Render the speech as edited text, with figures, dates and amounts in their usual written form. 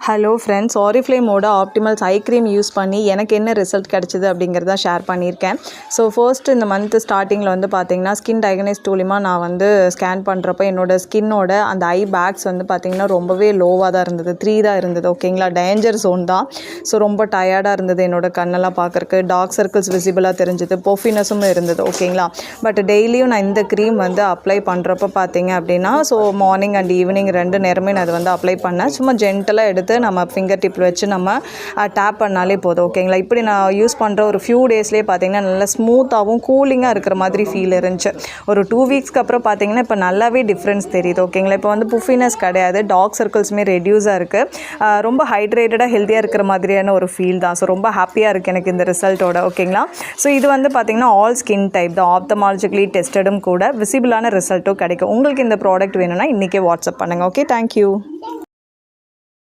Hello friends, ஆரிஃப்ளேமோட Optimals eye cream use பண்ணி எனக்கு என்ன ரிசல்ட் கிடச்சிது அப்படிங்கிறத ஷேர் பண்ணியிருக்கேன். ஸோ ஃபர்ஸ்ட் இந்த மந்த் ஸ்டார்டிங்கில் வந்து பார்த்திங்கன்னா ஸ்கின் டயக்னைஸ் மூலிமா நான் வந்து ஸ்கேன் பண்ணுறப்ப என்னோடய ஸ்கின்னோட அந்த ஐ பேக்ஸ் வந்து பார்த்திங்கன்னா ரொம்பவே லோவாக தான் இருந்தது. 3 தான் இருந்தது. ஓகேங்களா, டேஞ்சர் ஜோன் தான். ஸோ ரொம்ப டயர்டாக இருந்தது என்னோடய கண்ணெல்லாம் பார்க்குறக்கு. டார்க் சர்க்கிள்ஸ் விசிபிளாக தெரிஞ்சுது, பொஃபினஸும் இருந்தது. ஓகேங்களா, பட் டெய்லியும் நான் இந்த க்ரீம் வந்து அப்ளை பண்ணுறப்ப பார்த்திங்க அப்படின்னா ஸோ மார்னிங் அண்ட் ஈவினிங் 2 நேரமே நான் அதை வந்து அப்ளை பண்ணேன். சும்மா ஜென்டலாக எடுத்து நம்ம ஃபிங்கர் டிப்பில் வச்சு நம்ம டேப் பண்ணாலே போதும். ஓகேங்களா, இப்படி நான் யூஸ் பண்ணுற ஒரு ஃபியூ டேஸ்லேயே பார்த்திங்கன்னா நல்லா ஸ்மூத்தாகவும் கூலிங்காக இருக்கிற மாதிரி ஃபீல் இருந்துச்சு. ஒரு 2 வீக்ஸ்க்கு அப்புறம் பார்த்திங்கன்னா இப்போ நல்லாவே டிஃப்ரென்ஸ் தெரியுது. ஓகேங்களா, இப்போ வந்து புஃபினஸ் கிடையாது, டார்க் சர்க்கிள்ஸுமே ரெடியூஸாக இருக்குது. ரொம்ப ஹைட்ரேட்டடாக ஹெல்த்தியாக இருக்கிற மாதிரியான ஒரு ஃபீல் தான். ஸோ ரொம்ப ஹாப்பியாக இருக்குது எனக்கு இந்த ரிசல்ட்டோட. ஓகேங்களா, ஸோ இது வந்து பார்த்திங்கன்னா ஆல் ஸ்கின் டைப் தான், ஆப்தமாலஜிக்கலி டெஸ்டடும் கூட, விசிபிளான ரிசல்ட்டும் கிடைக்கும். உங்களுக்கு இந்த ப்ராடக்ட் வேணும்னா இன்றைக்கே வாட்ஸ்அப் பண்ணுங்கள். Okay, thank you.